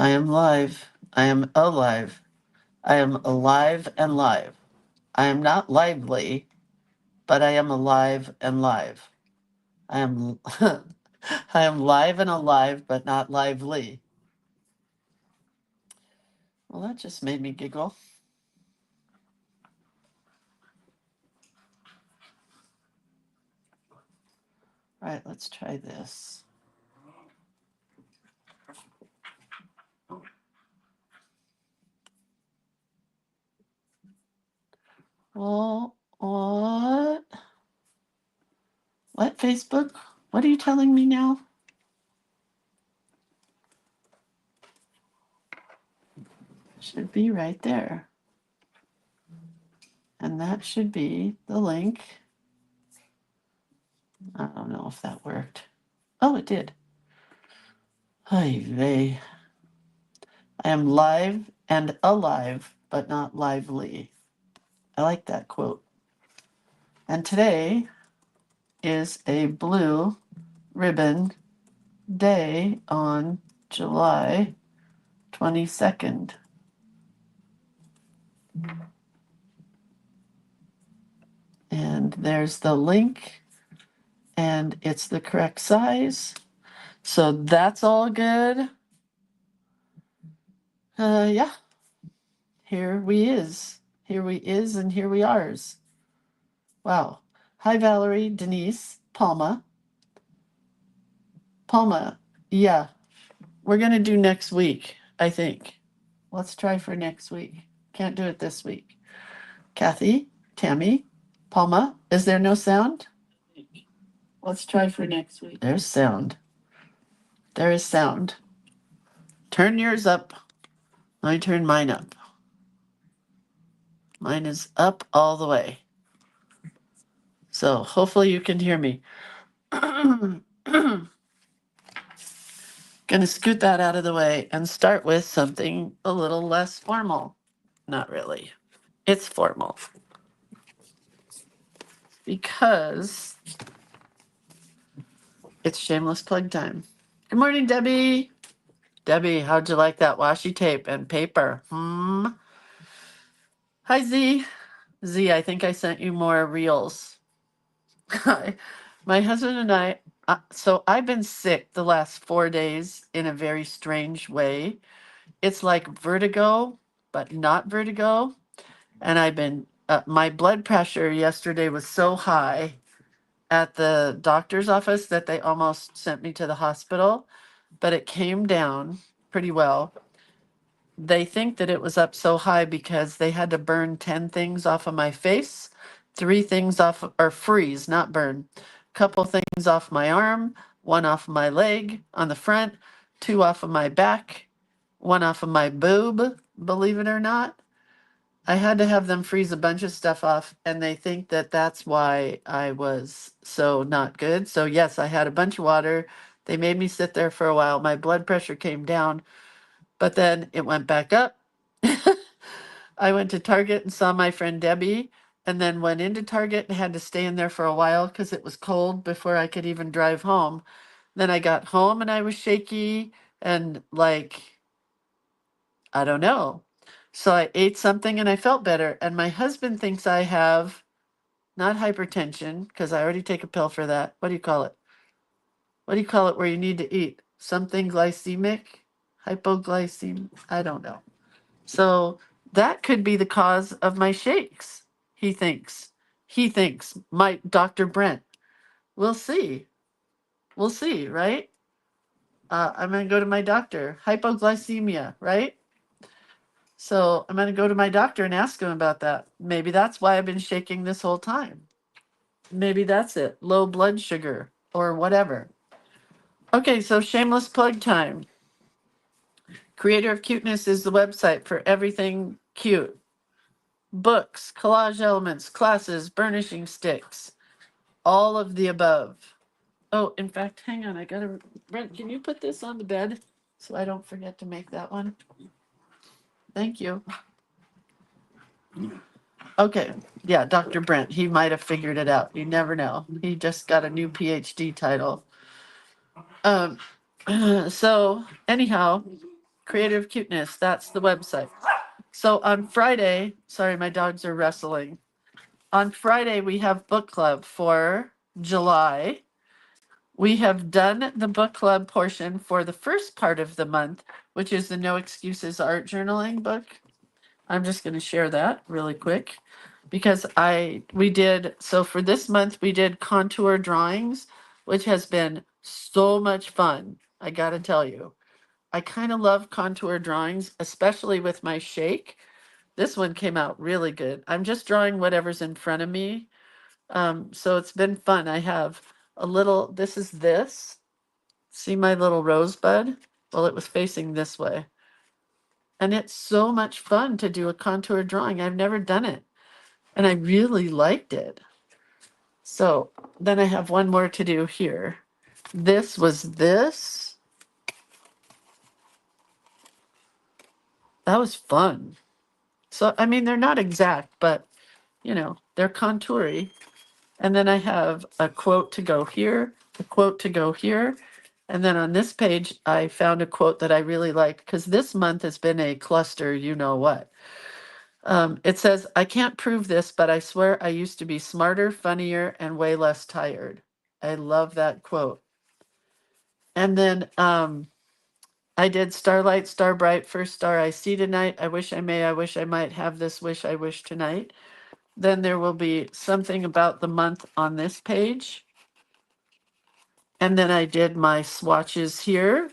I am live. I am alive. I am alive and live. I am not lively, but I am alive and live. I am I am live and alive, but not lively. Well, that just made me giggle. All right, let's try this. Well, what? What, Facebook? What are you telling me now? Should be right there. And that should be the link. I don't know if that worked. Oh, it did. Ay vey. I am live and alive, but not lively. I like that quote. And today is a blue ribbon day on July 22nd. And there's the link, and it's the correct size. So that's all good. Yeah. Here we is. Here we is, and here we are's. Wow. Hi, Valerie, Denise, Palma. Palma, yeah. We're going to do next week, I think. Let's try for next week. Can't do it this week. Kathy, Tammy, Palma, is there no sound? Let's try for next week. There's sound. There is sound. Turn yours up. Let me turn mine up. Mine is up all the way. So hopefully you can hear me. Gonna scoot that out of the way and start with something a little less formal. Not really. It's formal. Because it's shameless plug time. Good morning, Debbie. Debbie, how'd you like that washi tape and paper? Hi, Z. Z, I think I sent you more reels. My husband and I, so I've been sick the last 4 days in a very strange way. It's like vertigo, but not vertigo. And I've been, my blood pressure yesterday was so high at the doctor's office that they almost sent me to the hospital, but it came down pretty well. They think that it was up so high because they had to burn 10 things off of my face, 3 things off, or freeze, not burn, couple things off my arm, 1 off of my leg on the front, 2 off of my back, 1 off of my boob, believe it or not. I had to have them freeze a bunch of stuff off, and they think that that's why I was so not good. So, yes, I had a bunch of water. They made me sit there for a while. My blood pressure came down, but then it went back up. I went to Target and saw my friend Debbie, and then went into Target and had to stay in there for a while because it was cold before I could even drive home. Then I got home and I was shaky and like, I don't know. So I ate something and I felt better. And my husband thinks I have not hypertension because I already take a pill for that. What do you call it? What do you call it where you need to eat? Something glycemic? Hypoglycemia? I don't know. So that could be the cause of my shakes, he thinks. He thinks, my Dr. Brent. We'll see. We'll see, right? I'm going to go to my doctor. Hypoglycemia, right? So I'm going to go to my doctor and ask him about that. Maybe that's why I've been shaking this whole time. Maybe that's it. Low blood sugar or whatever. Okay, so shameless plug time. Creator of Cuteness is the website for everything cute. Books, collage elements, classes, burnishing sticks, all of the above. Oh, in fact, hang on. Brent, can you put this on the bed so I don't forget to make that one? Thank you. Okay, yeah, Dr. Brent, he might have figured it out. You never know. He just got a new PhD title. So anyhow, Creative Cuteness. That's the website. So on Friday, sorry, my dogs are wrestling. On Friday, we have book club for July. We have done the book club portion for the first part of the month, which is the No Excuses Art Journaling book. I'm just going to share that really quick because we did, so for this month, we did contour drawings, which has been so much fun. I got to tell you, I kind of love contour drawings, especially with my shake. This one came out really good. I'm just drawing whatever's in front of me. So it's been fun. I have a little, this is this. See my little rosebud? Well, it was facing this way. And it's so much fun to do a contour drawing. I've never done it. And I really liked it. So then I have one more to do here. This was this. That was fun. So, I mean, they're not exact, but, you know, they're contoury. And then I have a quote to go here, a quote to go here. And then on this page, I found a quote that I really liked because this month has been a cluster, you know what. It says, I can't prove this, but I swear I used to be smarter, funnier, and way less tired. I love that quote. And then I did Starlight, Star Bright, First Star I See Tonight. I wish I may, I wish I might have this wish I wish tonight. Then there will be something about the month on this page. And then I did my swatches here.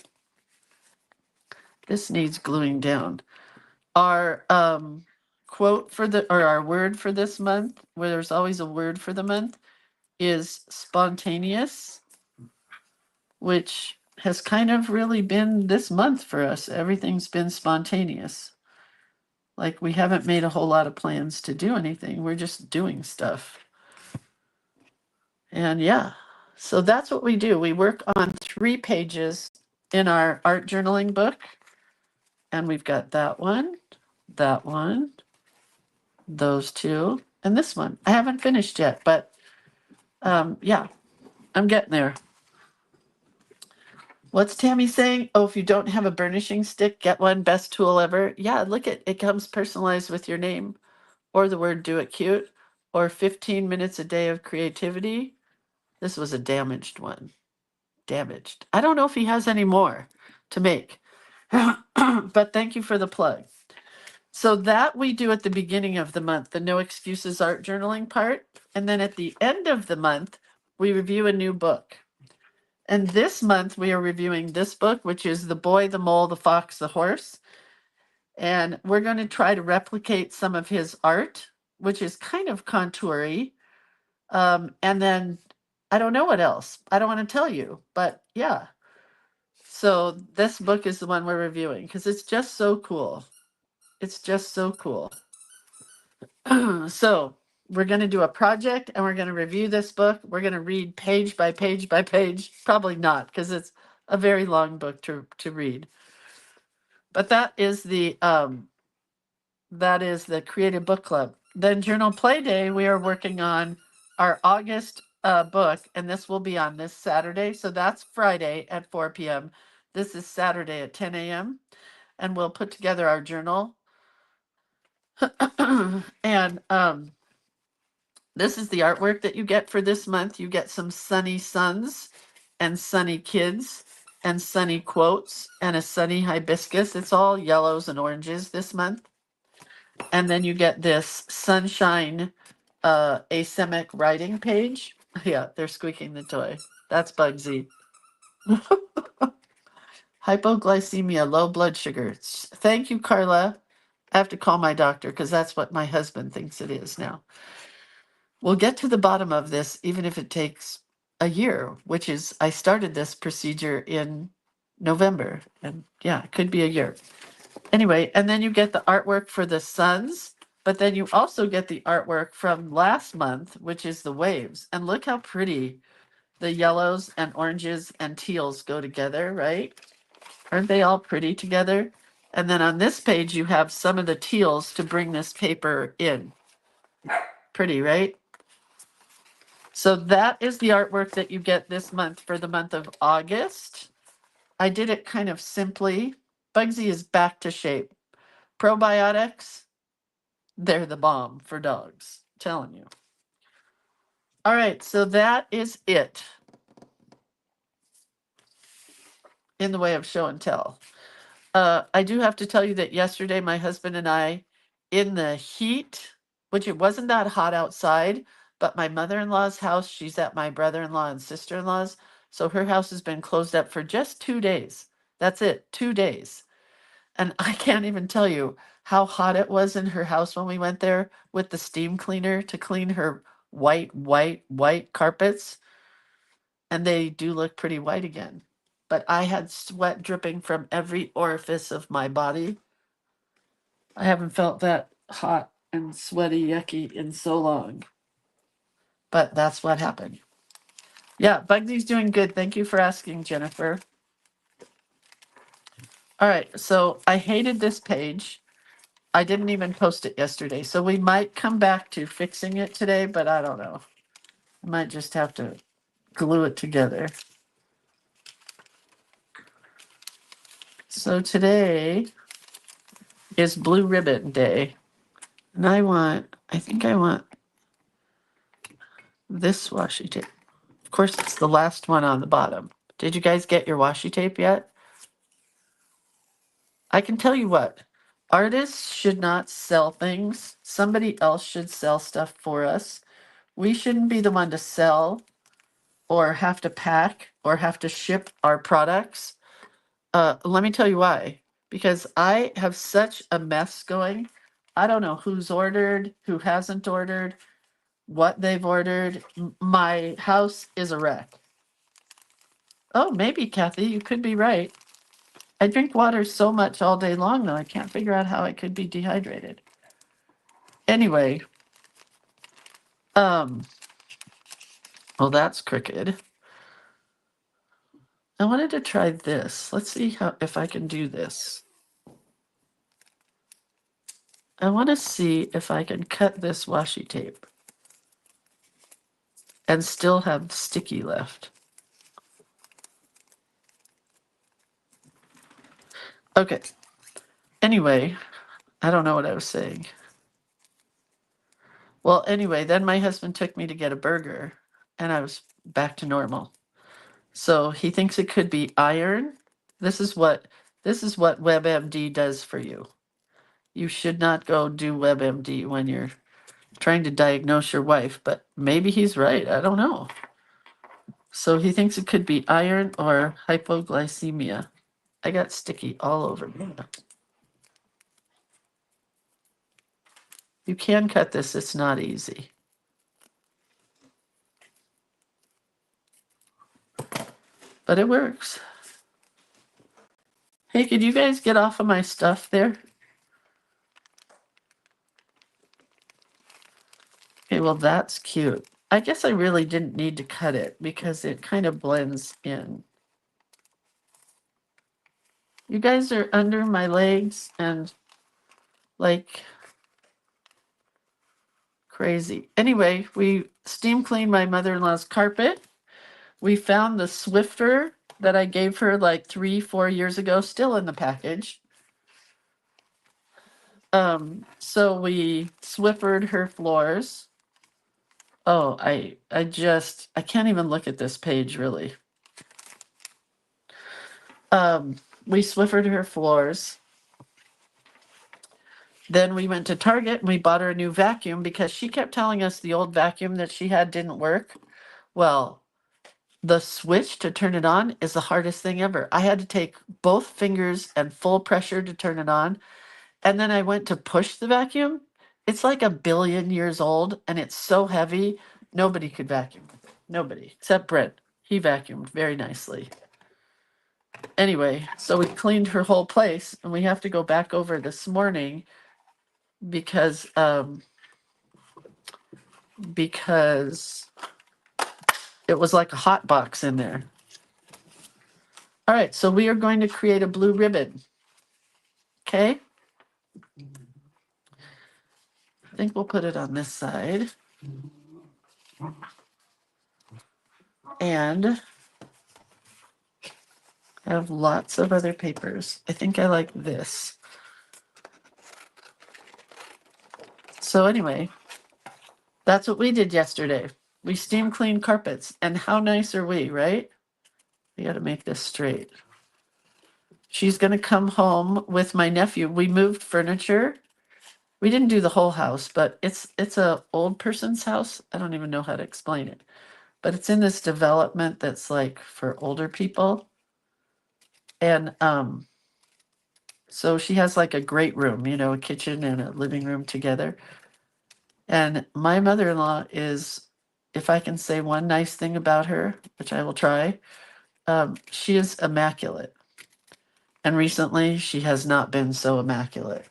This needs gluing down. Our quote for or our word for this month, where there's always a word for the month, is spontaneous, which has kind of really been this month for us. Everything's been spontaneous. Like we haven't made a whole lot of plans to do anything. We're just doing stuff. And yeah, so that's what we do. We work on 3 pages in our art journaling book. And we've got that one, those 2, and this one. I haven't finished yet, but yeah, I'm getting there. What's Tammy saying? Oh, if you don't have a burnishing stick, get one. Best tool ever. Yeah, look at it comes personalized with your name or the word do it cute or 15 minutes a day of creativity. This was a damaged one. Damaged. I don't know if he has any more to make, but thank you for the plug. So that we do at the beginning of the month, the no excuses art journaling part. And then at the end of the month, we review a new book. And this month we are reviewing this book, which is The Boy, the Mole, the Fox, the Horse. And we're going to try to replicate some of his art, which is kind of contoury. And then I don't know what else. I don't want to tell you, but yeah. So this book is the one we're reviewing because it's just so cool. It's just so cool. So we're going to do a project and we're going to review this book. We're going to read page by page by page. Probably not because it's a very long book to read. But that is the Creative Book Club. Then Journal Play Day, we are working on our August book, and this will be on this Saturday. So that's Friday at 4 p.m. This is Saturday at 10 a.m. And we'll put together our journal. And this is the artwork that you get for this month. You get some sunny suns and sunny kids and sunny quotes and a sunny hibiscus. It's all yellows and oranges this month. And then you get this sunshine asemic writing page. Yeah, they're squeaking the toy. That's Bugsy. Hypoglycemia, low blood sugar. Thank you, Carla. I have to call my doctor because that's what my husband thinks it is now. We'll get to the bottom of this, even if it takes a year, which is, I started this procedure in November. And yeah, it could be a year. Anyway, and then you get the artwork for the suns, but then you also get the artwork from last month, which is the waves. And look how pretty the yellows and oranges and teals go together, right? Aren't they all pretty together? And then on this page, you have some of the teals to bring this paper in. Pretty, right? So that is the artwork that you get this month for the month of August. I did it kind of simply. Bugsy is back to shape. Probiotics, they're the bomb for dogs. I'm telling you. All right, so that is it in the way of show and tell. I do have to tell you that yesterday my husband and I, in the heat, which it wasn't that hot outside, but my mother-in-law's house, she's at my brother-in-law and sister-in-law's, so her house has been closed up for just 2 days. That's it, 2 days. And I can't even tell you how hot it was in her house when we went there with the steam cleaner to clean her white carpets. And they do look pretty white again. But I had sweat dripping from every orifice of my body. I haven't felt that hot and sweaty, yucky in so long. But that's what happened. Yeah, Bugsy's doing good. Thank you for asking, Jennifer. All right, so I hated this page. I didn't even post it yesterday. So we might come back to fixing it today, but I don't know. I might just have to glue it together. So today is Blue Ribbon Day. And I think I want this washi tape. Of course, it's the last one on the bottom. Did you guys get your washi tape yet? I can tell you what, artists should not sell things. Somebody else should sell stuff for us. We shouldn't be the one to sell or have to pack or have to ship our products. Let me tell you why. Because I have such a mess going. I don't know who's ordered, who hasn't ordered, what they've ordered. My house is a wreck. Oh, maybe, Kathy, you could be right. I drink water so much all day long, though, I can't figure out how I could be dehydrated. Anyway, well, that's crooked. I wanted to try this. Let's see if I can do this. I want to see if I can cut this washi tape and still have sticky left. Okay. Anyway, I don't know what I was saying. Well, anyway, then my husband took me to get a burger and I was back to normal. So he thinks it could be iron. This is what WebMD does for you. You should not go do WebMD when you're trying to diagnose your wife, but maybe he's right. I don't know. So he thinks it could be iron or hypoglycemia. I got sticky all over me. You can cut this, it's not easy. But it works. Hey, could you guys get off of my stuff there? Okay, well, that's cute. I guess I really didn't need to cut it because it kind of blends in. You guys are under my legs and like crazy. Anyway, we steam cleaned my mother-in-law's carpet. We found the Swiffer that I gave her like 3-4 years ago, still in the package. So we Swiffered her floors. Oh, I can't even look at this page really. We Swiffered her floors. Then we went to Target and we bought her a new vacuum because she kept telling us the old vacuum that she had didn't work. Well, the switch to turn it on is the hardest thing ever. I had to take both fingers and full pressure to turn it on. And then I went to push the vacuum. It's like 1 billion years old and it's so heavy, nobody could vacuum with it. Nobody, except Brent. He vacuumed very nicely. Anyway, so we cleaned her whole place and we have to go back over this morning because it was like a hot box in there. All right, so we are going to create a blue ribbon. Okay. I think we'll put it on this side. And I have lots of other papers. I think I like this. So anyway, that's what we did yesterday. We steam cleaned carpets. And how nice are we, right? We got to make this straight. She's going to come home with my nephew. We moved furniture. We didn't do the whole house, but it's a old person's house. I don't even know how to explain it. But it's in this development that's like for older people. And so she has like a great room, you know, a kitchen and a living room together. And my mother-in-law is, if I can say one nice thing about her, which I will try, she is immaculate. And recently she has not been so immaculate.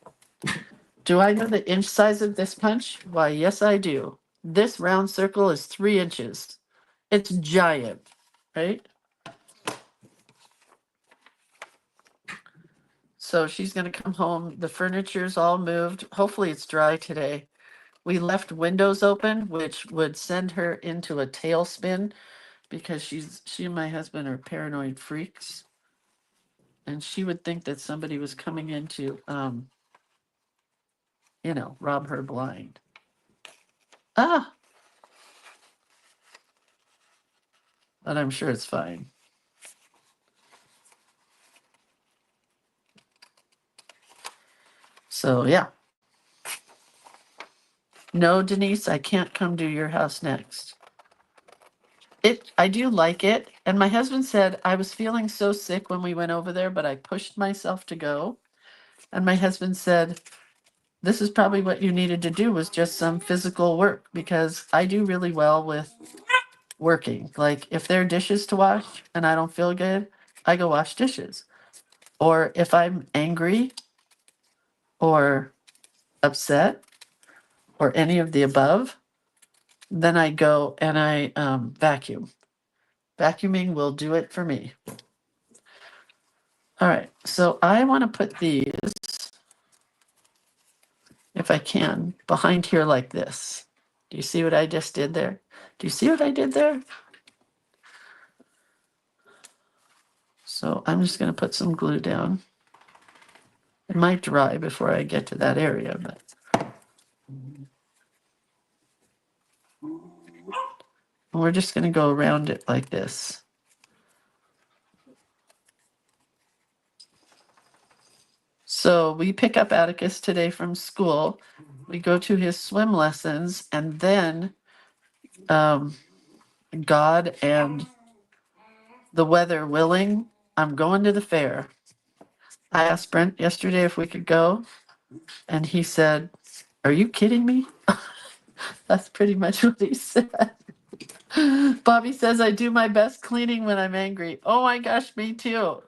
Do I know the inch size of this punch? Why, yes, I do. This round circle is 3 inches. It's giant, right? So she's going to come home. The furniture's all moved. Hopefully it's dry today. We left windows open, which would send her into a tailspin because she and my husband are paranoid freaks. And she would think that somebody was coming in to, you know, rob her blind. Ah, but I'm sure it's fine. So, yeah. No, Denise, I can't come to your house next. I do like it. And my husband said I was feeling so sick when we went over there, but I pushed myself to go. And my husband said, this is probably what you needed to do was just some physical work because I do really well with working. Like if there are dishes to wash and I don't feel good, I go wash dishes. Or if I'm angry or upset or any of the above, then I go and I vacuum. Vacuuming will do it for me. All right, so I want to put these, if I can, behind here like this. Do you see what I just did there? Do you see what I did there? So I'm just going to put some glue down. It might dry before I get to that area, but. We're just going to go around it like this. So we pick up Atticus today from school. We go to his swim lessons, and then God and the weather willing, I'm going to the fair. I asked Brent yesterday if we could go, and he said, "Are you kidding me?" That's pretty much what he said. Bobby says, I do my best cleaning when I'm angry. Oh my gosh, me too.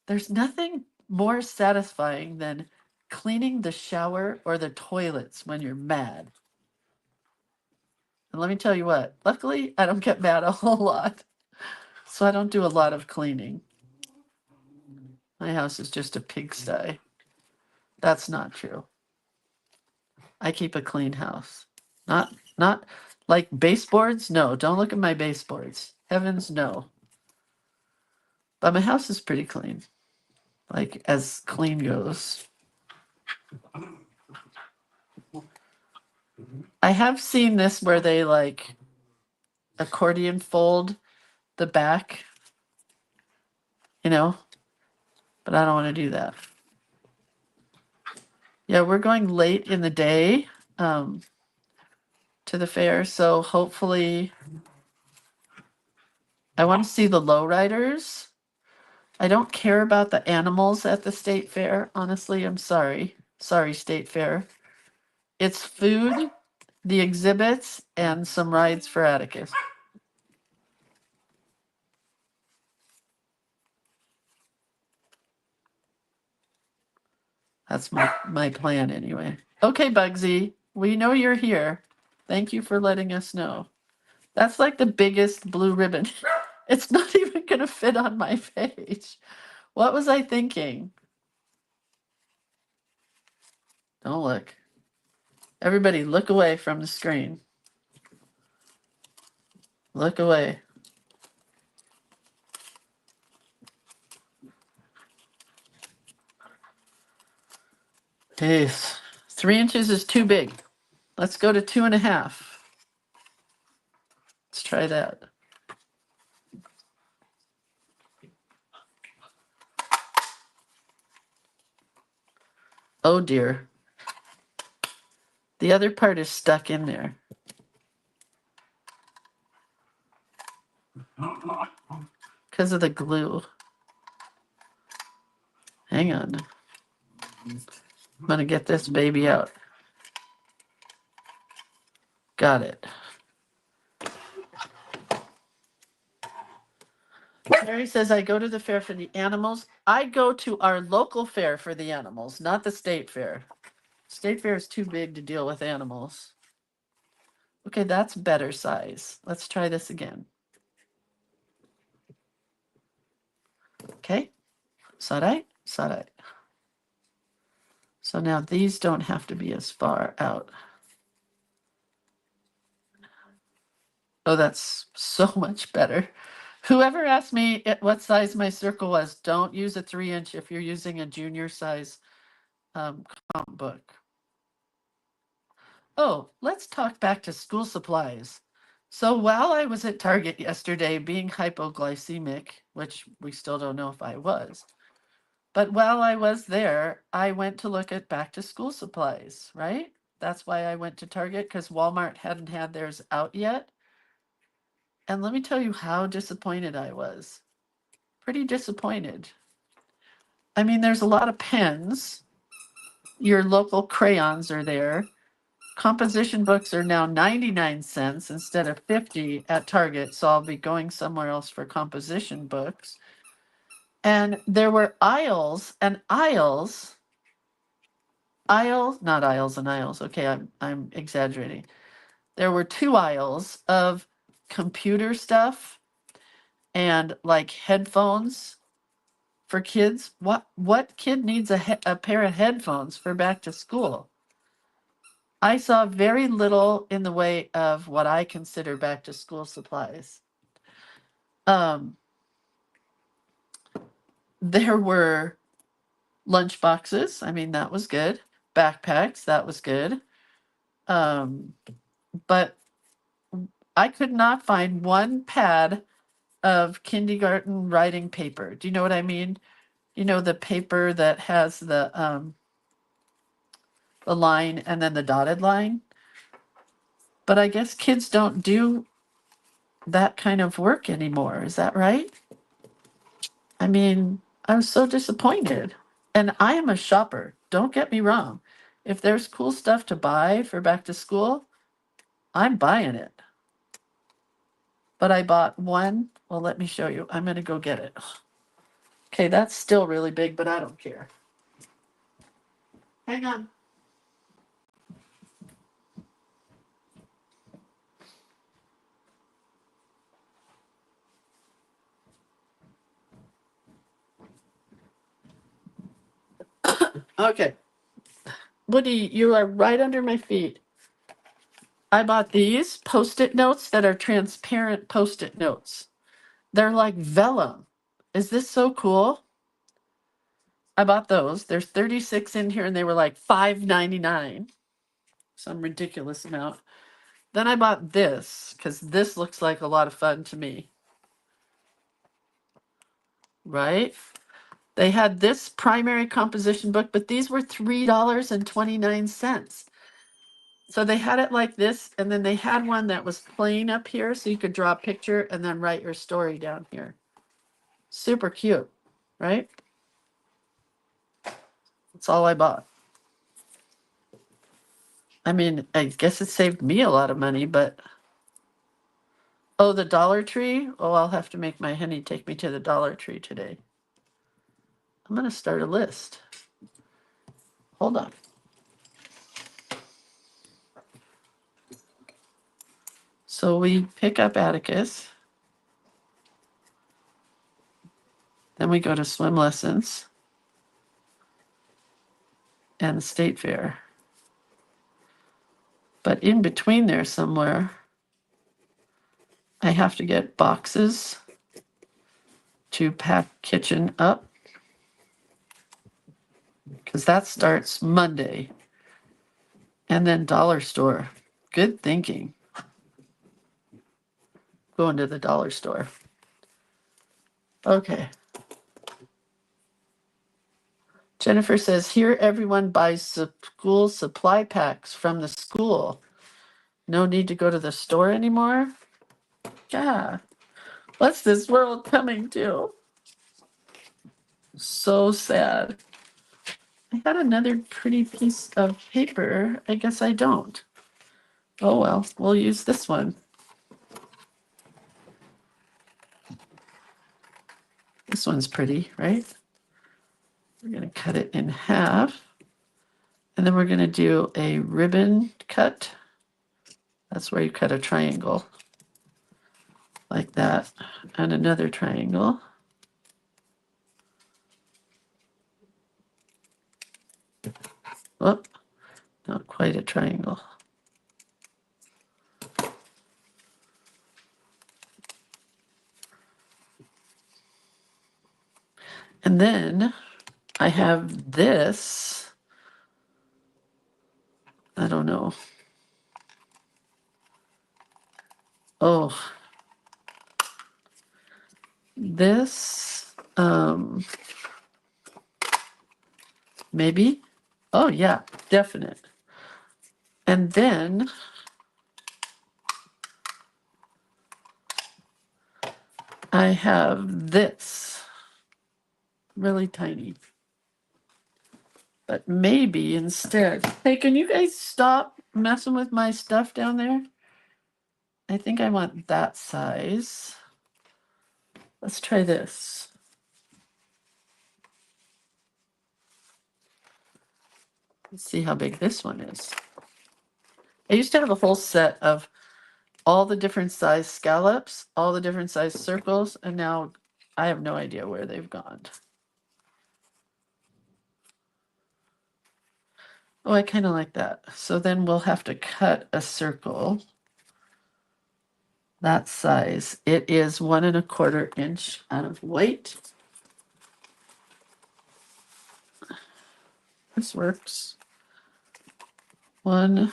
There's nothing more satisfying than cleaning the shower or the toilets when you're mad. And let me tell you what, luckily I don't get mad a whole lot. So I don't do a lot of cleaning. My house is just a pigsty. That's not true. I keep a clean house. Not like baseboards. No, don't look at my baseboards. Heavens no. But my house is pretty clean. Like as clean goes. I have seen this where they like accordion fold the back, you know, but I don't want to do that. Yeah, we're going late in the day to the fair, so hopefully I want to see the lowriders. I don't care about the animals at the state fair. Honestly, I'm sorry. Sorry, state fair. It's food, the exhibits, and some rides for Atticus. That's my plan anyway. Okay, Bugsy, we know you're here. Thank you for letting us know. That's like the biggest blue ribbon. It's not even going to fit on my page. What was I thinking? Don't look. Everybody, look away from the screen. Look away. Okay, 3 inches is too big. Let's go to 2.5. Let's try that. Oh dear. The other part is stuck in there. Because of the glue. Hang on. I'm going to get this baby out. Got it. Mary says, I go to the fair for the animals. I go to our local fair for the animals, not the state fair. State fair is too big to deal with animals. Okay, that's better size. Let's try this again. Okay, sarai, sarai. So now these don't have to be as far out. Oh, that's so much better. Whoever asked me what size my circle was, don't use a 3-inch if you're using a junior size comp book. Oh, let's talk back to school supplies. So while I was at Target yesterday being hypoglycemic, which we still don't know if I was, but while I was there, I went to look at back to school supplies, right? That's why I went to Target, because Walmart hadn't had theirs out yet. And let me tell you how disappointed I was. Pretty disappointed. I mean, there's a lot of pens. Your local crayons are there. Composition books are now 99 cents instead of 50 at Target, so I'll be going somewhere else for composition books. And there were aisles and aisles, not aisles and aisles. Okay, I'm exaggerating. There were 2 aisles of computer stuff and like headphones for kids. What kid needs a pair of headphones for back to school? I saw very little in the way of what I consider back to school supplies. There were lunch boxes. I mean, that was good. Backpacks, that was good. But I could not find one pad of kindergarten writing paper. Do you know what I mean? You know, the paper that has the line and then the dotted line. But I guess kids don't do that kind of work anymore. Is that right? I mean, I was so disappointed. And I am a shopper. Don't get me wrong. If there's cool stuff to buy for back to school, I'm buying it. But I bought one. Well, let me show you. I'm going to go get it. Okay, that's still really big, but I don't care. Hang on. Okay. Woody, you are right under my feet. I bought these Post-it notes that are transparent Post-it notes. They're like vellum. Is this so cool? I bought those. There's 36 in here and they were like $5.99. Some ridiculous amount. Then I bought this because this looks like a lot of fun to me. Right? They had this primary composition book, but these were $3.29. So they had it like this, and then they had one that was plain up here, so you could draw a picture and then write your story down here. Super cute, right? That's all I bought. I mean, I guess it saved me a lot of money, but oh, the Dollar Tree? Oh, I'll have to make my honey take me to the Dollar Tree today. I'm going to start a list. Hold on. So we pick up Atticus. Then we go to swim lessons and the state fair. But in between there somewhere, I have to get boxes to pack kitchen up. because that starts Monday. And then dollar store. Good thinking. Going to the dollar store. Okay. Jennifer says, here everyone buys school supply packs from the school. No need to go to the store anymore? Yeah. What's this world coming to? So sad. I had another pretty piece of paper. I guess I don't. Oh well, we'll use this one. This one's pretty, right? We're going to cut it in half. And then we're going to do a ribbon cut. That's where you cut a triangle. Like that. And another triangle. Oh, not quite a triangle. And then I have this. I don't know. Oh, this, maybe. Oh yeah, definite. And then I have this, really tiny. But maybe instead, hey, can you guys stop messing with my stuff down there? I think I want that size. Let's try this. Let's see how big this one is. I used to have a whole set of all the different size scallops, all the different size circles, and now I have no idea where they've gone. Oh, I kind of like that. So then we'll have to cut a circle that size. It is 1¼ inch out of white. This works. 1¼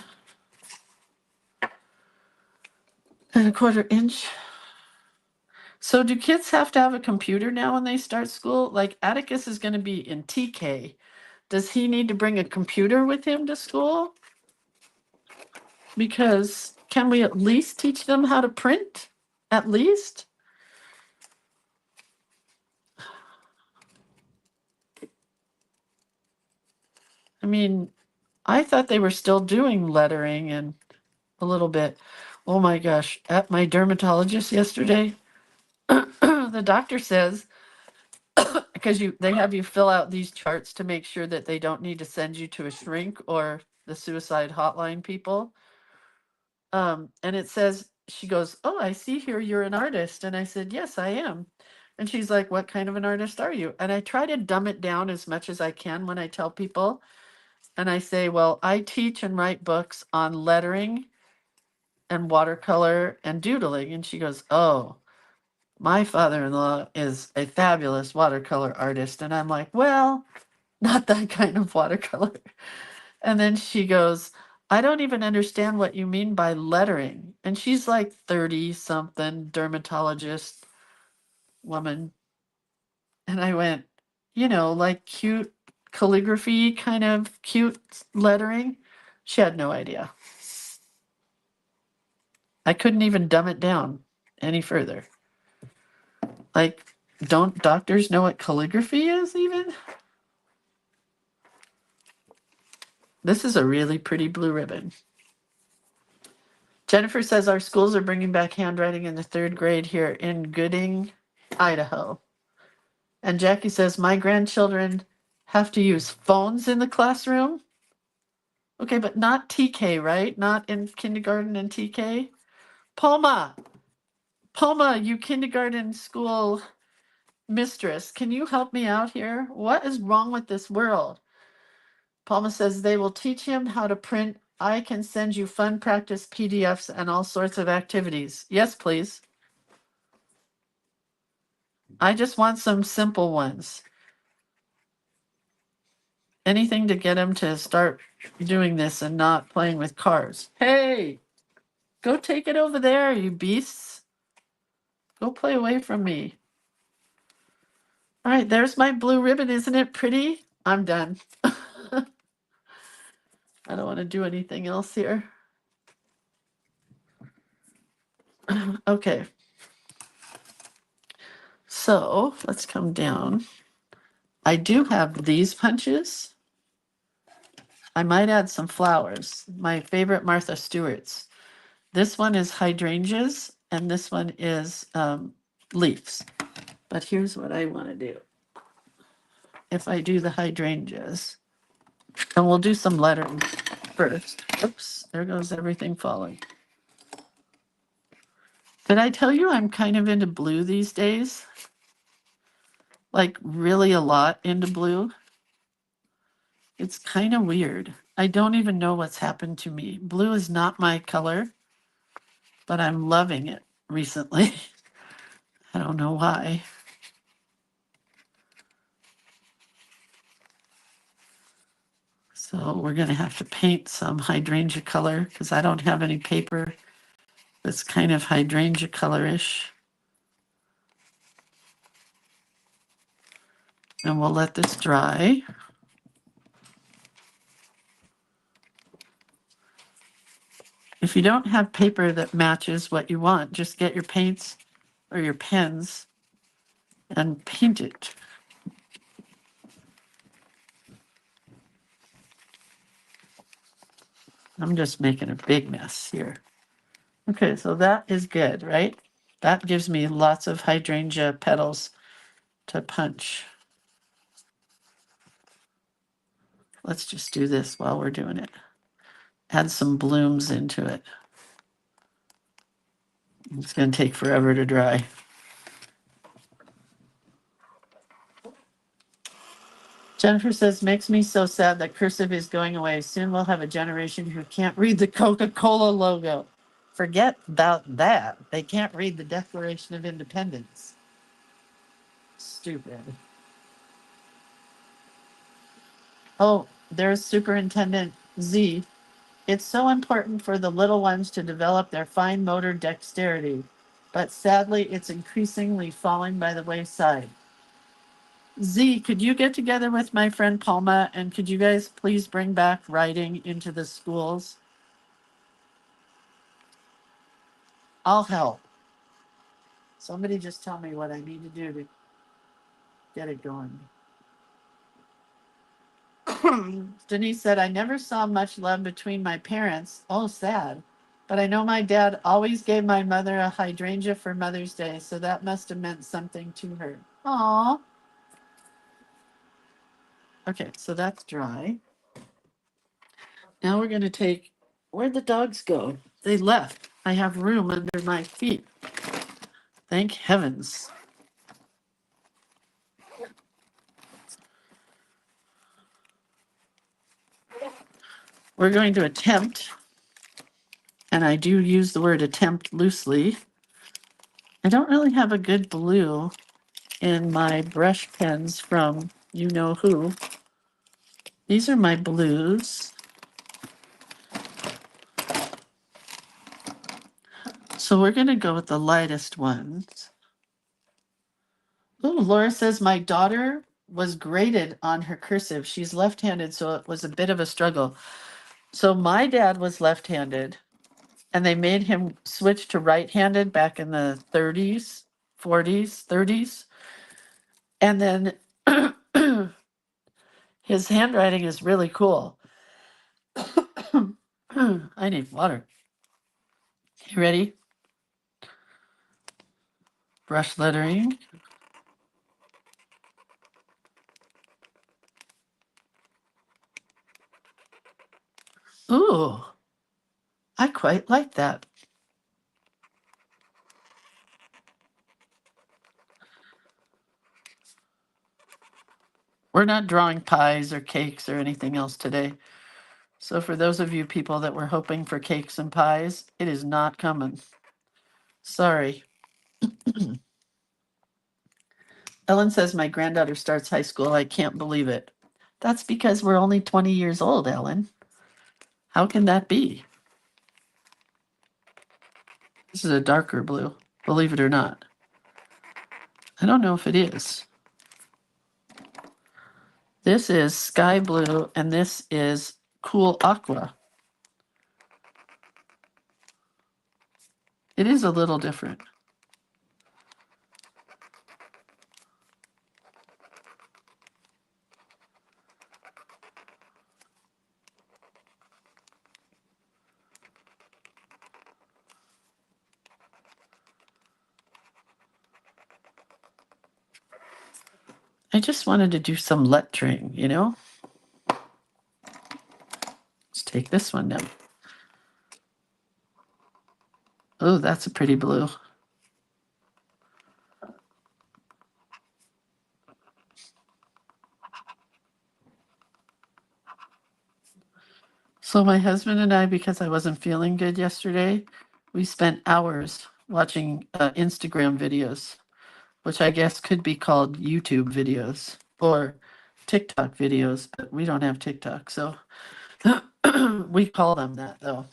inch. So do kids have to have a computer now when they start school? Like Atticus is going to be in TK. Does he need to bring a computer with him to school? Because can we at least teach them how to print? At least? I mean, I thought they were still doing lettering and a little bit. Oh my gosh, at my dermatologist yesterday, the doctor says, because they have you fill out these charts to make sure that they don't need to send you to a shrink or the suicide hotline people. And it says, she goes, oh, I see here you're an artist. And I said, yes, I am. And she's like, what kind of an artist are you? And I try to dumb it down as much as I can when I tell people. And I say, well, I teach and write books on lettering and watercolor and doodling. And she goes, oh, my father-in-law is a fabulous watercolor artist. And I'm like, well, not that kind of watercolor. And then she goes, I don't even understand what you mean by lettering. And she's like 30 something, dermatologist woman. And I went, like cute calligraphy, kind of cute lettering. She had no idea. I couldn't even dumb it down any further. Like, don't doctors know what calligraphy is even? This is a really pretty blue ribbon. Jennifer says our schools are bringing back handwriting in the 3rd grade here in Gooding, Idaho. And Jackie says my grandchildren have to use phones in the classroom. Okay, but not TK, right? Not in kindergarten and TK. Palma, you kindergarten school mistress, can you help me out here? What is wrong with this world? Palma says they will teach him how to print. I can send you fun practice PDFs and all sorts of activities. Yes, please. I just want some simple ones. anything to get him to start doing this and not playing with cars. Hey, go take it over there, you beasts. Go play away from me. All right, there's my blue ribbon. Isn't it pretty? I'm done. I don't want to do anything else here. Okay. So let's come down. I do have these punches. I might add some flowers. My favorite Martha Stewart's. This one is hydrangeas, and this one is leaves. But here's what I want to do. If I do the hydrangeas, and we'll do some lettering first. Oops, there goes everything falling. Did I tell you I'm kind of into blue these days? Like really a lot into blue. It's kind of weird. I don't even know what's happened to me. Blue is not my color, but I'm loving it recently. I don't know why. So we're going to have to paint some hydrangea color because I don't have any paper that's kind of hydrangea colorish. And we'll let this dry. If you don't have paper that matches what you want, just get your paints or your pens and paint it. I'm just making a big mess here. Okay, so that is good, right? That gives me lots of hydrangea petals to punch. Let's just do this while we're doing it. Add some blooms into it. It's going to take forever to dry. Jennifer says, makes me so sad that cursive is going away. Soon we'll have a generation who can't read the Coca-Cola logo. Forget about that. They can't read the Declaration of Independence. Stupid. Oh, there's Superintendent Z. It's so important for the little ones to develop their fine motor dexterity, but sadly, it's increasingly falling by the wayside. Z, could you get together with my friend Palma and could you guys please bring back writing into the schools? I'll help. Somebody just tell me what I need to do to get it going. Denise said, I never saw much love between my parents. Oh, sad. But I know my dad always gave my mother a hydrangea for Mother's Day, so that must have meant something to her. Aw. Okay, so that's dry. Now we're going to take, where'd the dogs go? They left. I have room under my feet. Thank heavens. We're going to attempt, and I do use the word attempt loosely. I don't really have a good blue in my brush pens from you know who. These are my blues. So we're going to go with the lightest ones. Oh, Laura says my daughter was graded on her cursive. She's left-handed, so it was a bit of a struggle. So my dad was left-handed, and they made him switch to right-handed back in the 30s, 40s, 30s. And then his handwriting is really cool. I need water. You ready? Brush lettering. Ooh, I quite like that. We're not drawing pies or cakes or anything else today. So for those of you people that were hoping for cakes and pies, it is not coming. Sorry. Ellen says my granddaughter starts high school. I can't believe it. That's because we're only 20 years old, Ellen. How can that be? This is a darker blue, believe it or not. I don't know if it is. This is sky blue, and this is cool aqua. It is a little different. I just wanted to do some lettering, you know? Let's take this one now. Oh, that's a pretty blue. So my husband and I, because I wasn't feeling good yesterday, we spent hours watching Instagram videos, which I guess could be called YouTube videos or TikTok videos, but we don't have TikTok, so we call them that though.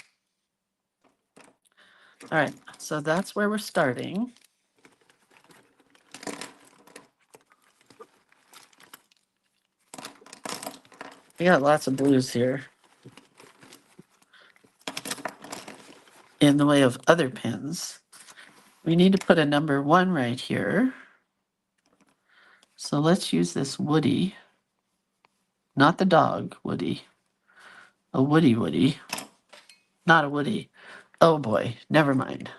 All right, so that's where we're starting. We got lots of blues here in the way of other pens. We need to put a number 1 right here. So let's use this Woody, not the dog Woody, a Woody, not a Woody. Oh boy, never mind.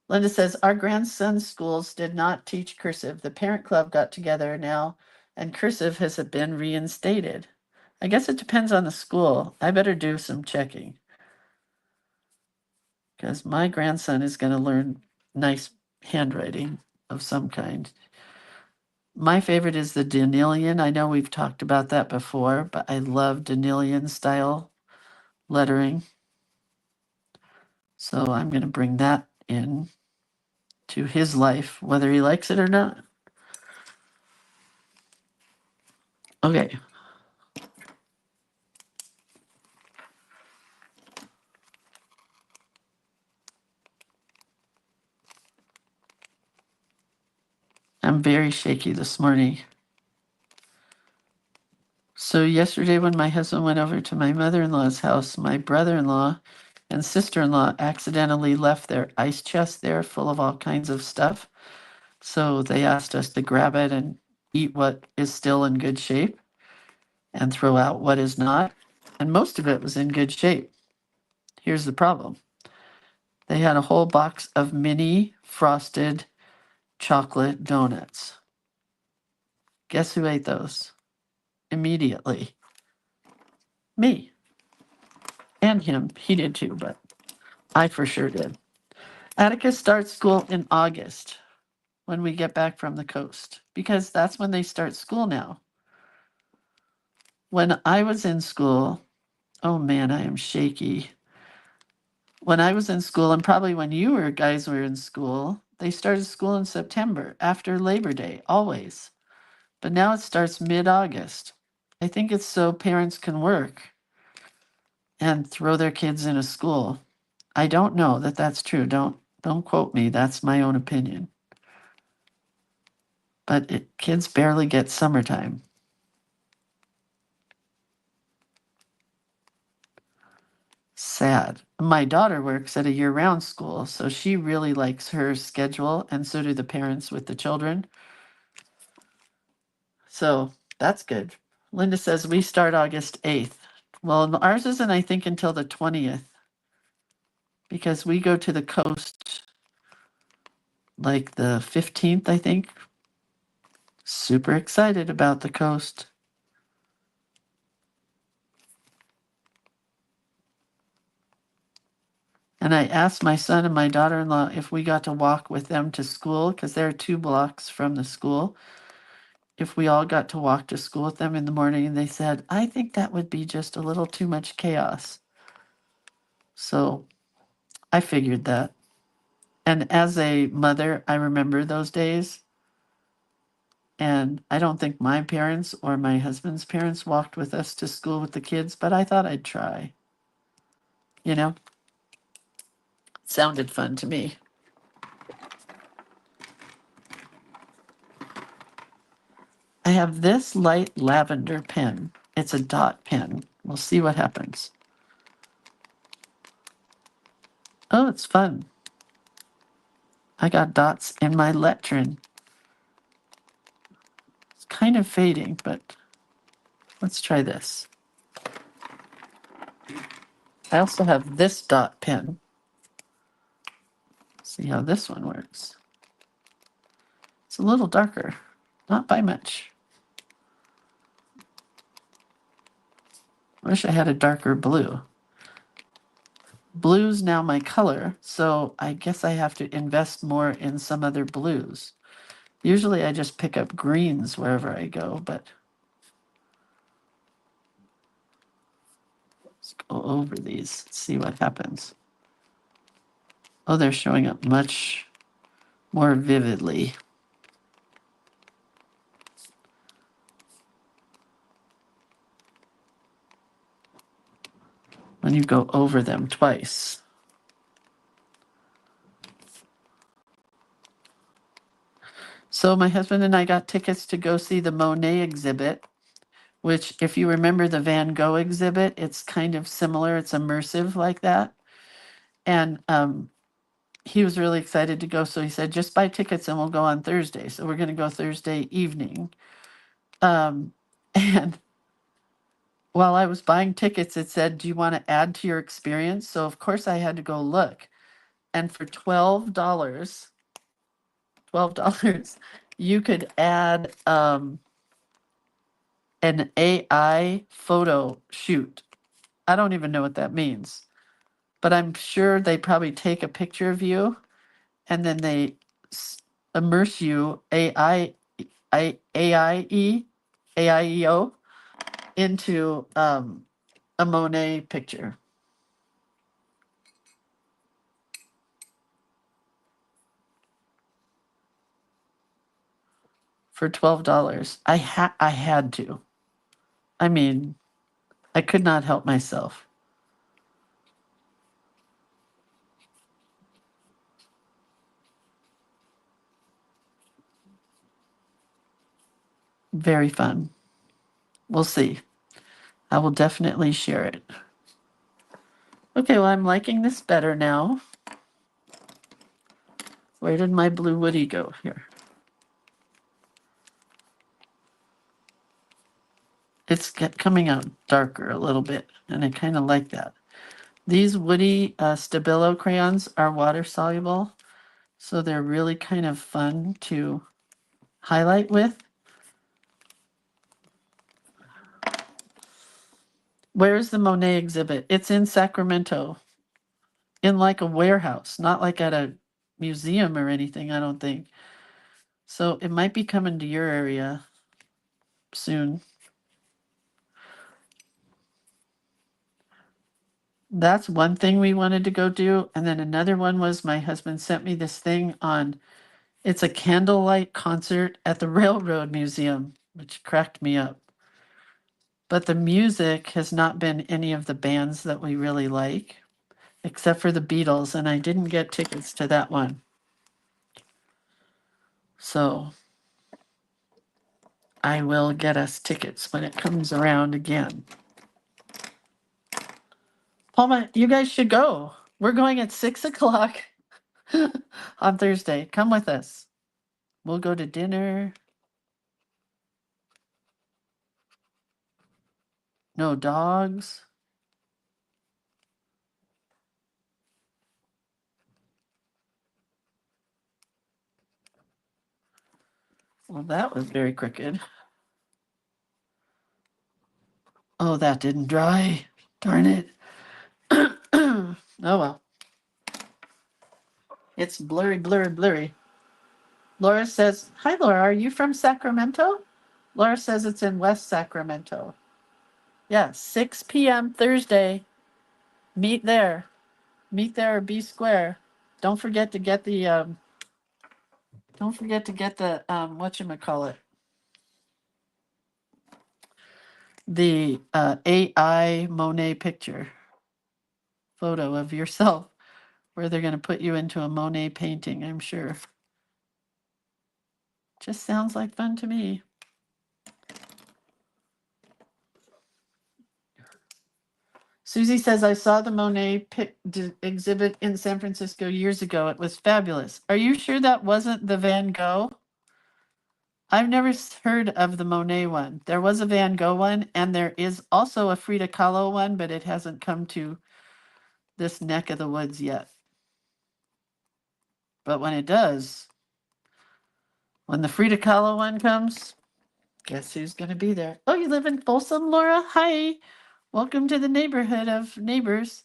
Linda says, our grandson's schools did not teach cursive. The parent club got together now, and cursive has been reinstated. I guess it depends on the school. I better do some checking because my grandson is going to learn nice handwriting of some kind. My favorite is the Danilian. I know we've talked about that before, but I love Danilian style lettering. So I'm going to bring that in to his life, whether he likes it or not. Okay. I'm very shaky this morning. So yesterday when my husband went over to my mother-in-law's house, my brother-in-law and sister-in-law accidentally left their ice chest there full of all kinds of stuff. So they asked us to grab it and eat what is still in good shape and throw out what is not. And most of it was in good shape. Here's the problem. They had a whole box of mini frosted chocolate donuts. Guess who ate those? Immediately. Me. And him. He did too, but I for sure did. Atticus starts school in August when we get back from the coast because that's when they start school now. When I was in school, oh man, I am shaky. When I was in school, and probably when you guys were in school, they started school in September after Labor Day, always. But now it starts mid-August. I think it's so parents can work and throw their kids in a school. I don't know that that's true. Don't quote me. That's my own opinion. But kids barely get summertime. Sad. My daughter works at a year-round school, so she really likes her schedule, and so do the parents with the children. So that's good. Linda says we start August 8th. Well, ours isn't, I think, until the 20th because we go to the coast like the 15th, I think. Super excited about the coast. And I asked my son and my daughter-in-law if we got to walk with them to school because they're 2 blocks from the school. If we all got to walk to school with them in the morning, and they said, I think that would be just a little too much chaos. So I figured that. And as a mother, I remember those days. And I don't think my parents or my husband's parents walked with us to school with the kids, but I thought I'd try. You know, it sounded fun to me. I have this light lavender pen. It's a dot pen. We'll see what happens. Oh, it's fun. I got dots in my lectern. It's kind of fading, but let's try this. I also have this dot pen. See how this one works. It's a little darker, not by much. I wish I had a darker blue. Blue's now my color, so I guess I have to invest more in some other blues. Usually I just pick up greens wherever I go, but let's go over these, see what happens. Oh, they're showing up much more vividly. When you go over them twice. So my husband and I got tickets to go see the Monet exhibit, which if you remember the Van Gogh exhibit, it's kind of similar. It's immersive like that. And he was really excited to go. So he said, just buy tickets and we'll go on Thursday. So we're going to go Thursday evening. And while I was buying tickets, it said, do you want to add to your experience? So of course I had to go look. And for $12, you could add an AI photo shoot. I don't even know what that means, but I'm sure they probably take a picture of you and then they immerse you AIEO into a Monet picture for $12. I had to. I mean, I could not help myself. Very fun. We'll see. I will definitely share it. Okay, well, I'm liking this better now. Where did my blue woody go here? It's coming out darker a little bit, and I kind of like that. These woody Stabilo crayons are water soluble, so they're really kind of fun to highlight with. Where's the Monet exhibit? It's in Sacramento, in like a warehouse, not like at a museum or anything, I don't think. So it might be coming to your area soon. That's one thing we wanted to go do. And then another one was my husband sent me this thing on, it's a candlelight concert at the Railroad Museum, which cracked me up. But the music has not been any of the bands that we really like, except for the Beatles. And I didn't get tickets to that one. So I will get us tickets when it comes around again. Palma, you guys should go. We're going at 6 o'clock on Thursday. Come with us. We'll go to dinner. No dogs. Well, that was very crooked. Oh, that didn't dry. Darn it. Oh, well. It's blurry, blurry, blurry. Laura says, hi, Laura, are you from Sacramento? Laura says it's in West Sacramento. Yeah, 6 p.m. Thursday. Meet there. Meet there or be square. Don't forget to get the whatchamacallit. the AI Monet picture photo of yourself, where they're going to put you into a Monet painting, I'm sure. Just sounds like fun to me. Susie says, I saw the Monet exhibit in San Francisco years ago. It was fabulous. Are you sure that wasn't the Van Gogh? I've never heard of the Monet one. There was a Van Gogh one, and there is also a Frida Kahlo one, but it hasn't come to this neck of the woods yet. But when it does, when the Frida Kahlo one comes, guess who's going to be there? Oh, you live in Folsom, Laura? Hi. Welcome to the neighborhood of neighbors.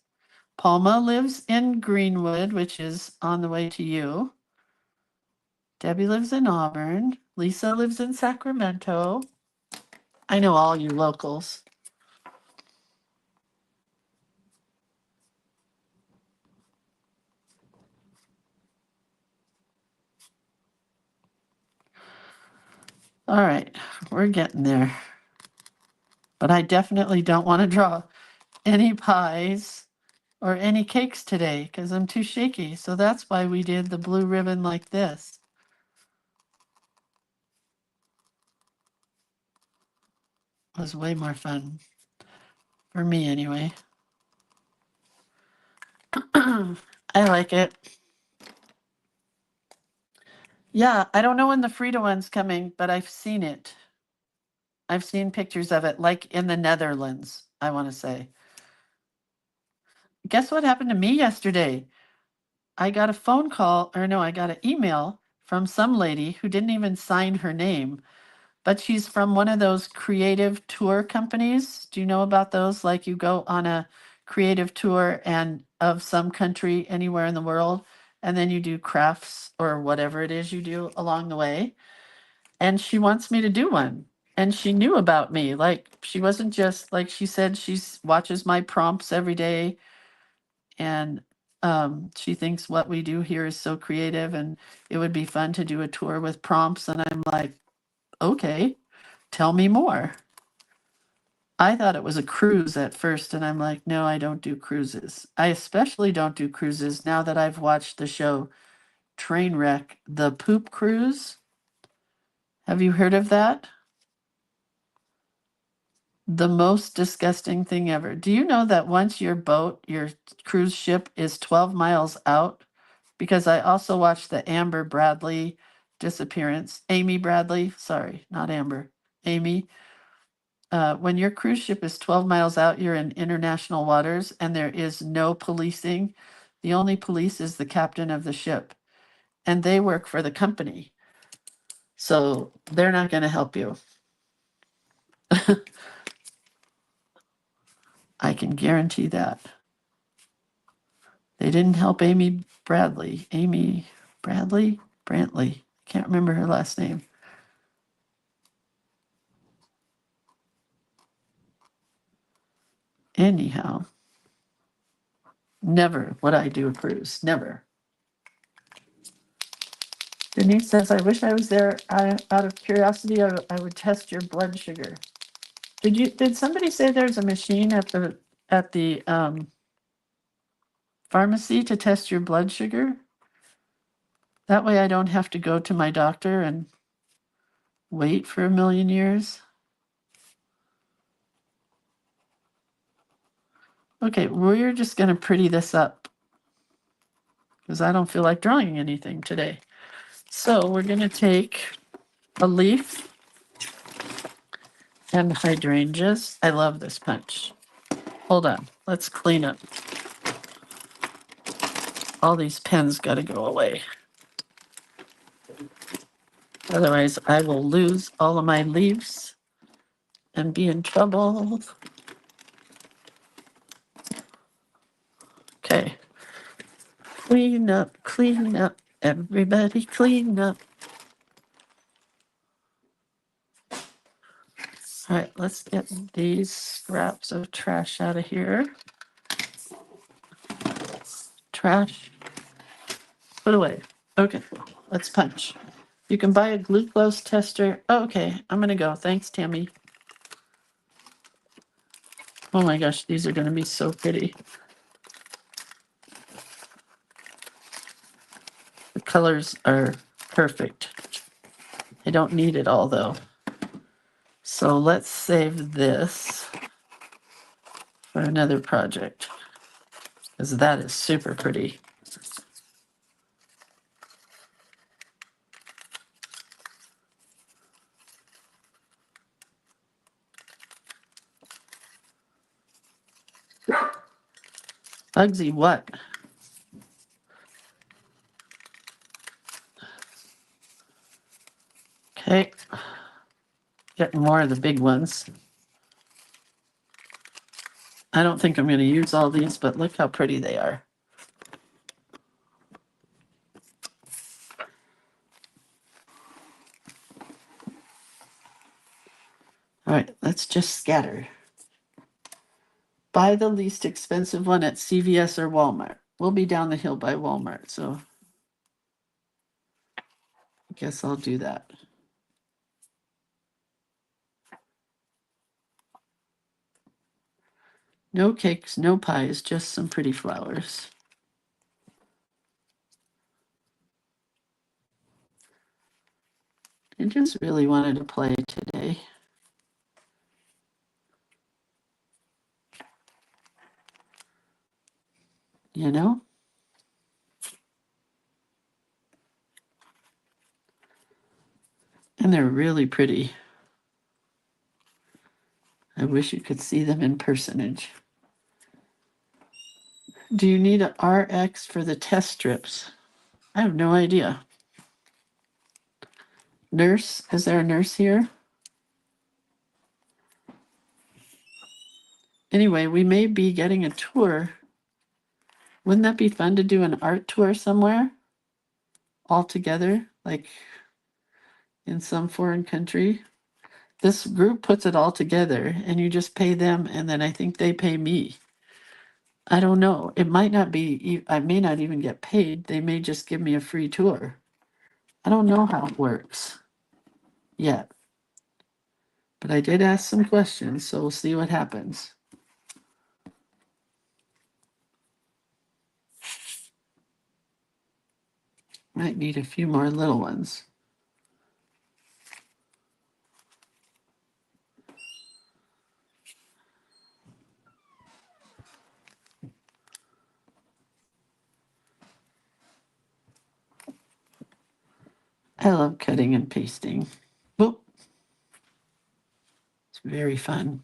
Palma lives in Greenwood, which is on the way to you. Debbie lives in Auburn. Lisa lives in Sacramento. I know all you locals. All right, we're getting there. But I definitely don't want to draw any pies or any cakes today because I'm too shaky. So that's why we did the blue ribbon like this. It was way more fun. For me, anyway. I like it. Yeah, I don't know when the Frida one's coming, but I've seen it. I've seen pictures of it, like in the Netherlands, I want to say. Guess what happened to me yesterday? I got a phone call, or no, I got an email from some lady who didn't even sign her name, but she's from one of those creative tour companies. Do you know about those? Like you go on a creative tour and of some country anywhere in the world, and then you do crafts or whatever it is you do along the way. And she wants me to do one. And she knew about me. Like she wasn't just like she said she watches my prompts every day, and she thinks what we do here is so creative and it would be fun to do a tour with prompts. And I'm like, okay, tell me more. I thought it was a cruise at first, and I'm like, no, I don't do cruises. I especially don't do cruises now that I've watched the show Trainwreck, the poop cruise. Have you heard of that? The most disgusting thing ever. Do you know that once your boat, your cruise ship is 12 miles out? Because I also watched the Amber Bradley disappearance. Amy Bradley, sorry, not Amber. Amy. When your cruise ship is 12 miles out, you're in international waters and there is no policing. The only police is the captain of the ship, and they work for the company. So they're not going to help you. I can guarantee that. They didn't help Amy Bradley. Amy Bradley? Brantley. Can't remember her last name. Anyhow, never would I do a cruise. Never. Denise says, I wish I was there. Out of curiosity, I would test your blood sugar. Did somebody say there's a machine at the pharmacy to test your blood sugar? That way I don't have to go to my doctor and wait for a million years. Okay, we're just going to pretty this up because I don't feel like drawing anything today. So we're going to take a leaf and hydrangeas. I love this punch. Hold on, let's clean up. All these pens got to go away. Otherwise, I will lose all of my leaves and be in trouble. Okay. Clean up, everybody clean up. All right, let's get these scraps of trash out of here. Trash, put away. Okay, let's punch. You can buy a glucose tester. Oh, okay, I'm gonna go. Thanks, Tammy. Oh my gosh, these are going to be so pretty. The colors are perfect. I don't need it all though. So let's save this for another project, because that is super pretty. Bugsy, what? Okay. Getting more of the big ones. I don't think I'm going to use all these, but look how pretty they are. All right, let's just scatter. Buy the least expensive one at CVS or Walmart. We'll be down the hill by Walmart, so I guess I'll do that. No cakes, no pies, just some pretty flowers. I just really wanted to play today. You know? And they're really pretty. I wish you could see them in personage. Do you need an RX for the test strips? I have no idea. Nurse? Is there a nurse here? Anyway, we may be getting a tour. Wouldn't that be fun to do an art tour somewhere? All together, like in some foreign country? This group puts it all together and you just pay them, and then I think they pay me. I don't know. It might not be, I may not even get paid. They may just give me a free tour. I don't know how it works yet. But I did ask some questions, so we'll see what happens. Might need a few more little ones. I love cutting and pasting. Whoop. It's very fun.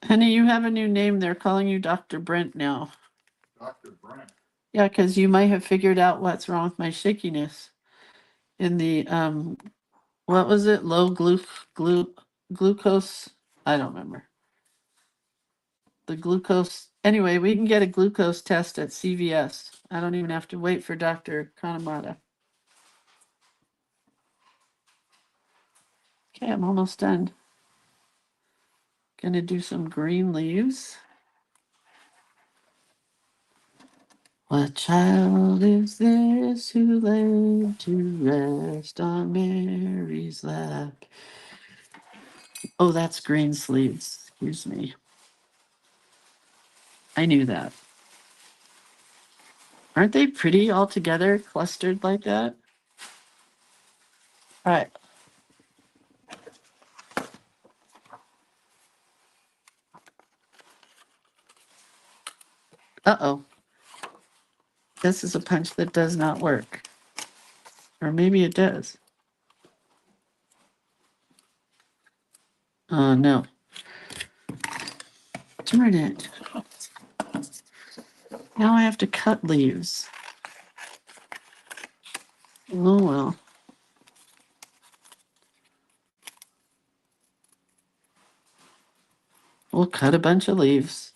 Honey, you have a new name. They're calling you Dr. Brent now. Dr. Brent. Yeah, because you might have figured out what's wrong with my shakiness. In the what was it? Low glucose. I don't remember. The glucose. Anyway, we can get a glucose test at CVS. I don't even have to wait for Dr. Kanamata. Okay, I'm almost done. Gonna do some green leaves. What child is this who laid to rest on Mary's lap? Oh, that's green sleeves. Excuse me. I knew that. Aren't they pretty all together, clustered like that? All right. Uh-oh. This is a punch that does not work. Or maybe it does. Oh, no. Darn it. Now I have to cut leaves. Oh, well. We'll cut a bunch of leaves.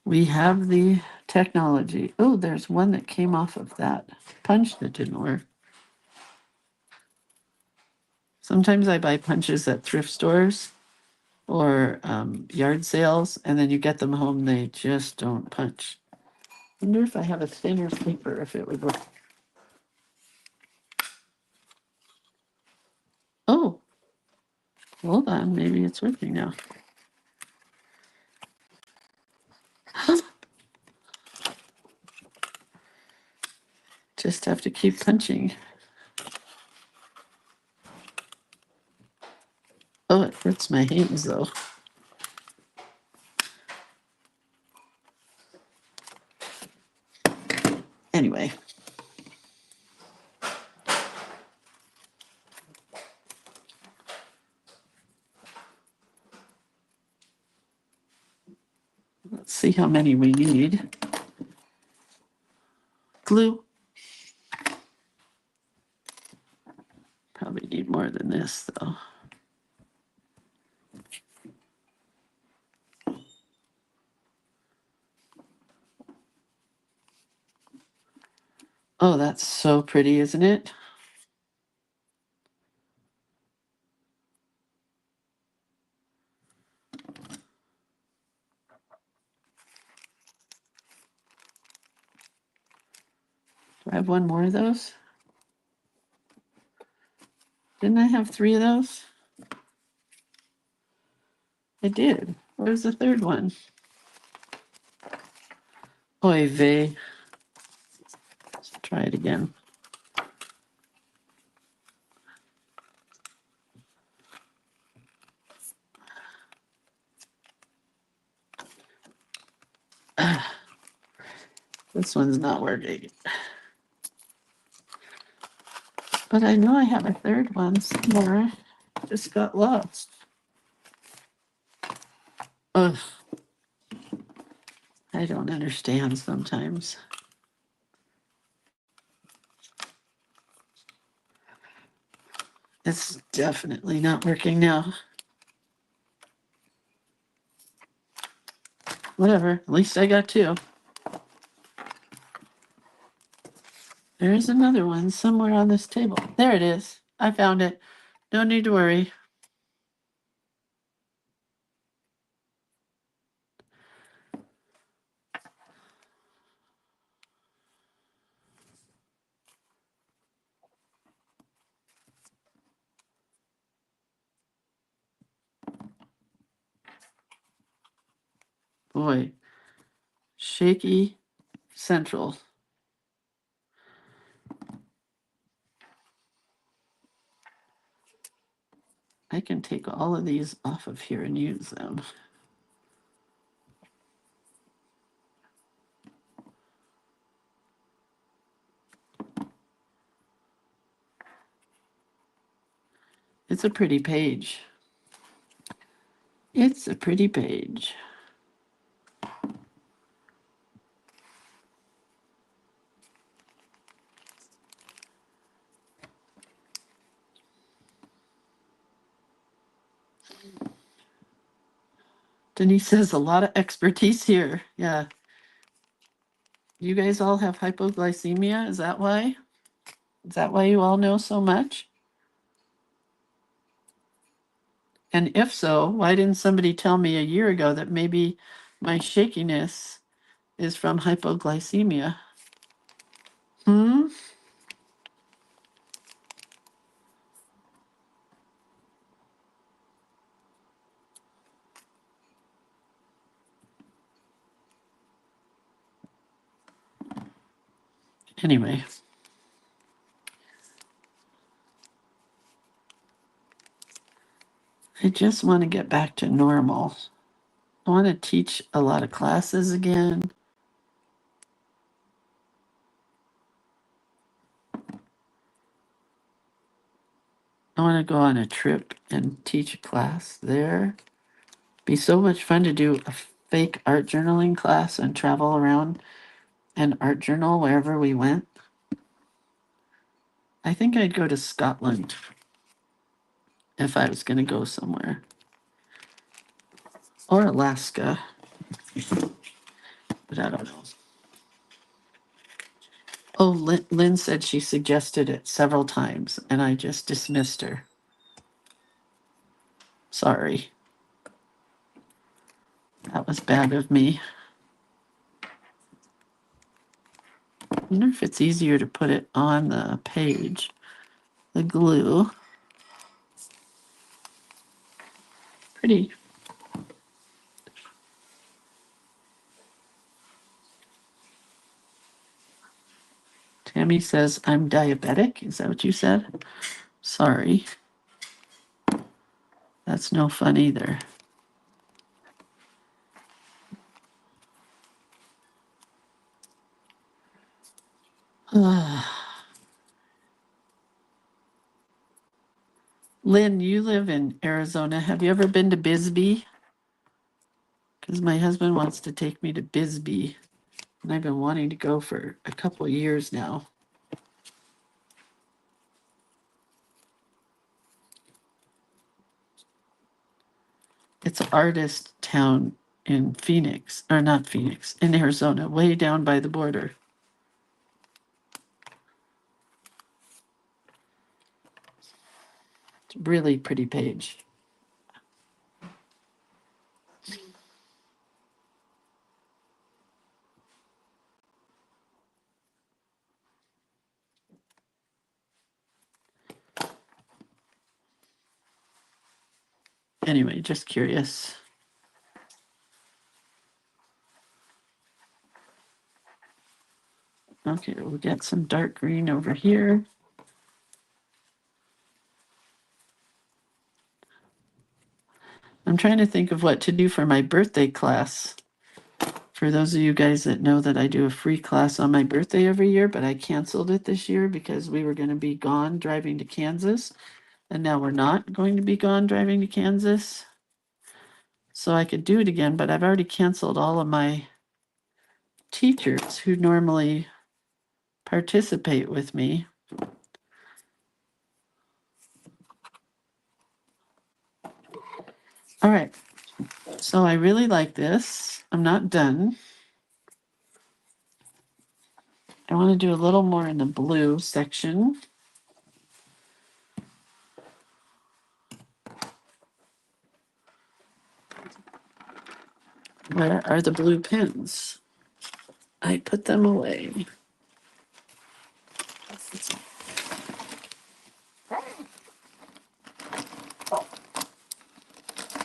We have the technology. Oh, there's one that came off of that punch that didn't work. Sometimes I buy punches at thrift stores or yard sales, and then you get them home, they just don't punch. Wonder if I have a thinner paper, if it would work. Oh, hold on, maybe it's working now. Just have to keep punching. Oh, it hurts my hands though. Anyway. Let's see how many we need. Glue. Probably need more than this though. Oh, that's so pretty, isn't it? Do I have one more of those? Didn't I have 3 of those? I did. Where's the third one? Oy vey. Let's try it again. This one's not working. But I know I have a third one somewhere. Just got lost. Ugh. I don't understand sometimes. It's definitely not working now. Whatever, at least I got 2. There is another one somewhere on this table. There it is. I found it. No need to worry. Boy, shaky central. I can take all of these off of here and use them. It's a pretty page. It's a pretty page. Denise says a lot of expertise here. Yeah. You guys all have hypoglycemia? Is that why? Is that why you all know so much? And if so, why didn't somebody tell me a year ago that maybe my shakiness is from hypoglycemia? Hmm? Anyway. I just want to get back to normal. I want to teach a lot of classes again. I want to go on a trip and teach a class there. Be so much fun to do a fake art journaling class and travel around and art journal wherever we went. I think I'd go to Scotland if I was going to go somewhere. Or Alaska. but I don't know. Oh, Lynn said she suggested it several times, and I just dismissed her. Sorry. That was bad of me. I wonder if it's easier to put it on the page. The glue. Pretty. Tammy says, I'm diabetic. Is that what you said? Sorry. That's no fun either. Lynn, you live in Arizona. Have you ever been to Bisbee? Because my husband wants to take me to Bisbee, and I've been wanting to go for a couple of years now. It's an artist town in Phoenix, or not Phoenix, in Arizona, way down by the border. It's a really pretty page. Anyway, just curious. Okay, we'll get some dark green over here. I'm trying to think of what to do for my birthday class. For those of you guys that know that I do a free class on my birthday every year, but I canceled it this year because we were going to be gone driving to Kansas. And now we're not going to be gone driving to Kansas. So I could do it again, but I've already canceled all of my teachers who normally participate with me. All right. So I really like this. I'm not done. I want to do a little more in the blue section. Where are the blue pens? I put them away.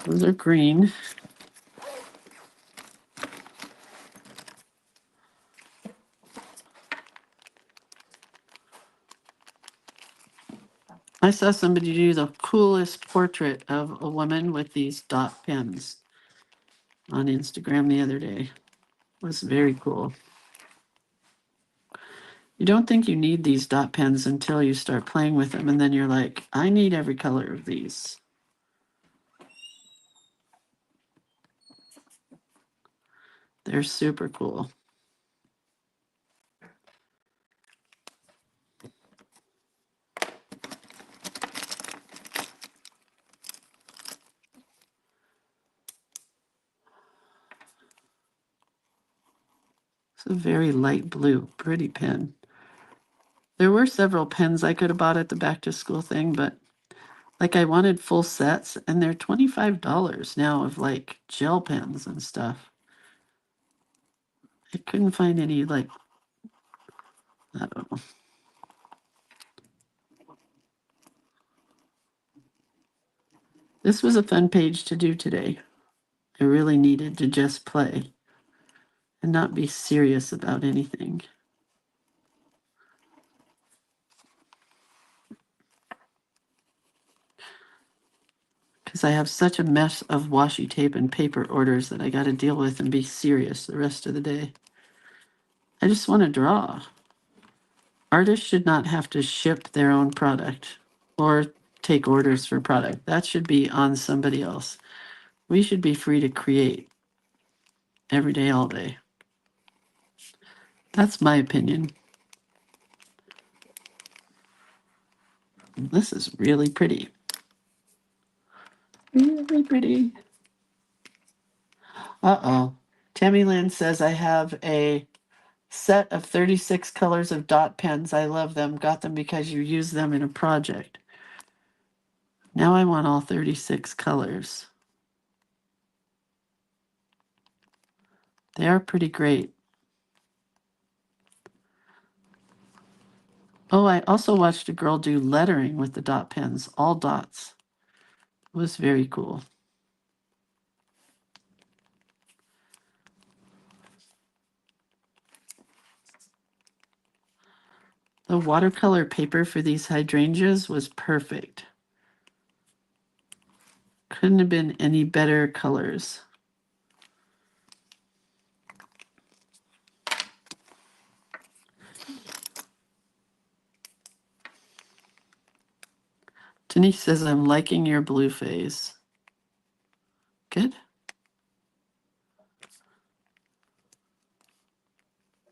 Those are green. I saw somebody do the coolest portrait of a woman with these dot pens on Instagram the other day. It was very cool. You don't think you need these dot pens until you start playing with them, and then you're like, I need every color of these. They're super cool. It's a very light blue, pretty pen. There were several pens I could have bought at the back to school thing, but like I wanted full sets, and they're $25 now of like gel pens and stuff. I couldn't find any, like, I don't know. This was a fun page to do today. I really needed to just play and not be serious about anything. Because I have such a mess of washi tape and paper orders that I got to deal with and be serious the rest of the day. I just want to draw. Artists should not have to ship their own product or take orders for product. That should be on somebody else. We should be free to create every day, all day. That's my opinion. This is really pretty. Really pretty. Uh-oh. Tammy Lynn says I have a set of 36 colors of dot pens. I love them. Got them because you use them in a project. Now I want all 36 colors. They are pretty great. Oh, I also watched a girl do lettering with the dot pens, all dots. It was very cool. The watercolor paper for these hydrangeas was perfect. Couldn't have been any better colors. Denise says, I'm liking your blue phase. Good.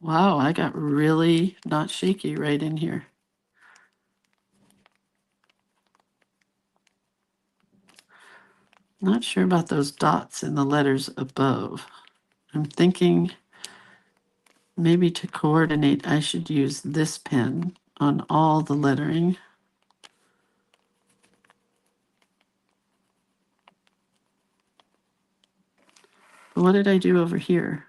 Wow, I got really not shaky right in here. Not sure about those dots in the letters above. I'm thinking maybe to coordinate, I should use this pen on all the lettering. But what did I do over here?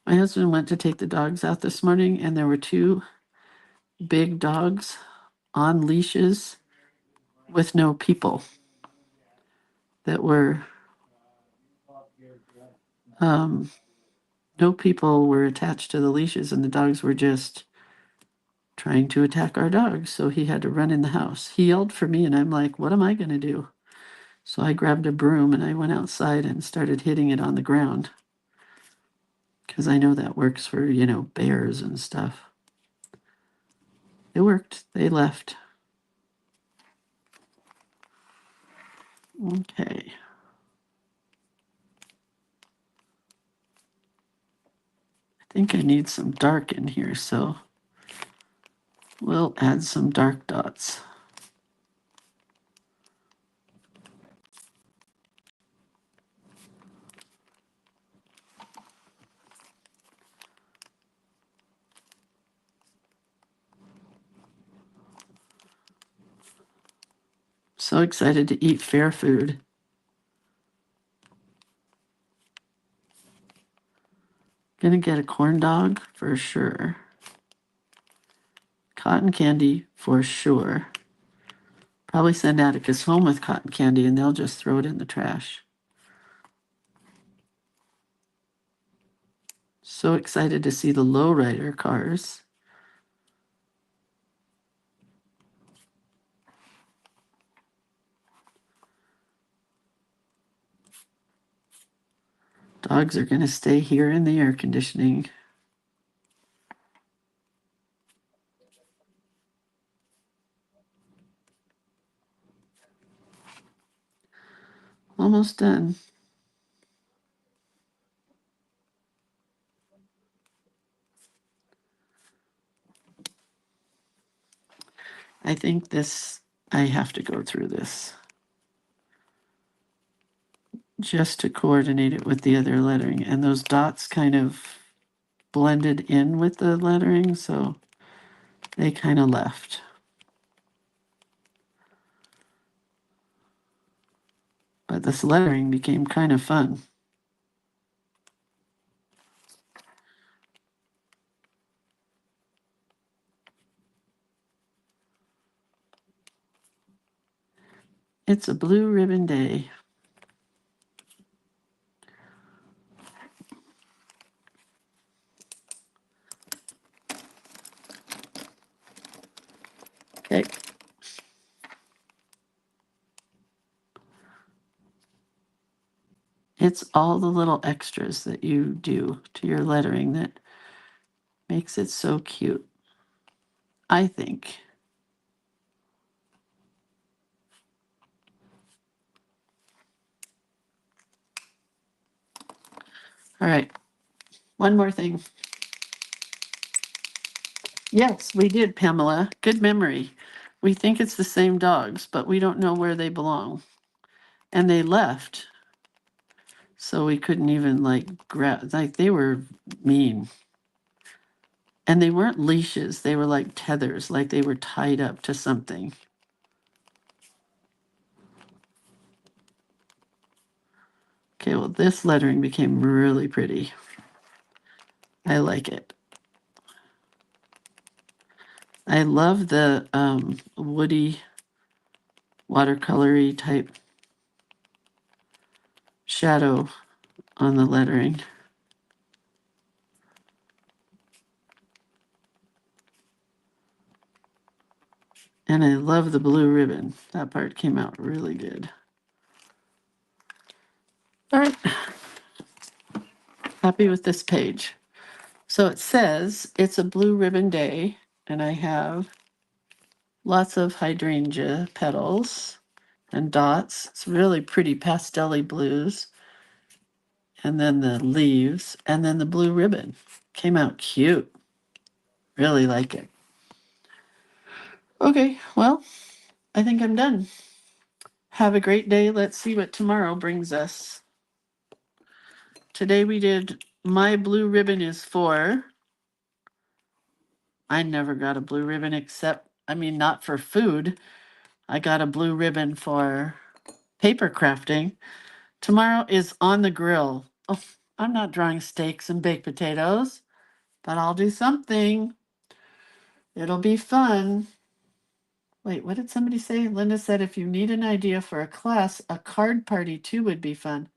My husband went to take the dogs out this morning, and there were two big dogs on leashes with no people that were, no people were attached to the leashes, and the dogs were just trying to attack our dogs. So he had to run in the house. He yelled for me, and I'm like, what am I going to do? So I grabbed a broom and I went outside and started hitting it on the ground because I know that works for, bears and stuff. It worked. They left. Okay. I think I need some dark in here, so we'll add some dark dots. So excited to eat fair food. Gonna get a corn dog for sure. Cotton candy for sure. Probably send Atticus home with cotton candy and they'll just throw it in the trash. So excited to see the lowrider cars. Dogs are going to stay here in the air conditioning. Almost done. I think I have to go through this just to coordinate it with the other lettering. And those dots kind of blended in with the lettering, so they kind of left. But this lettering became kind of fun. It's a blue ribbon day. Okay. It's all the little extras that you do to your lettering that makes it so cute, I think. All right, one more thing. Yes, we did, Pamela. Good memory. We think it's the same dogs, but we don't know where they belong. And they left. So we couldn't even like grab, like they were mean. And they weren't leashes, they were like tethers, like they were tied up to something. Okay, well, this lettering became really pretty. I like it. I love the woody, watercolory type shadow on the lettering. And I love the blue ribbon. That part came out really good. All right. Happy with this page. So it says it's a blue ribbon day, and I have lots of hydrangea petals and dots. It's really pretty pastel-y blues. And then the leaves, and then the blue ribbon. Came out cute. Really like it. Okay, well, I think I'm done. Have a great day. Let's see what tomorrow brings us. Today we did my blue ribbon is for. I never got a blue ribbon except, I mean, not for food. I got a blue ribbon for paper crafting. Tomorrow is on the grill. Oh, I'm not drawing steaks and baked potatoes, but I'll do something. It'll be fun. Wait, what did somebody say? Linda said if you need an idea for a class, a card party too would be fun.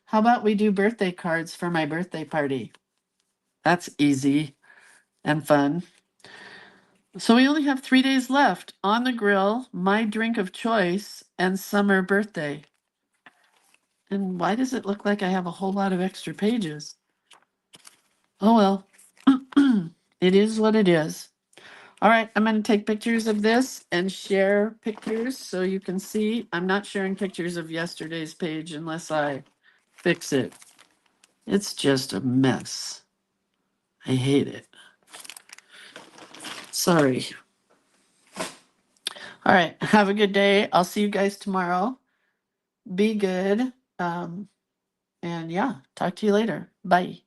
How about we do birthday cards for my birthday party? That's easy and fun. So we only have 3 days left. On the grill, my drink of choice, and summer birthday. And why does it look like I have a whole lot of extra pages? Oh well, it is what it is. All right, I'm going to take pictures of this and share pictures so you can see. I'm not sharing pictures of yesterday's page unless I fix it. It's just a mess. I hate it. Sorry. All right, have a good day. I'll see you guys tomorrow. Be good. And yeah, talk to you later. Bye.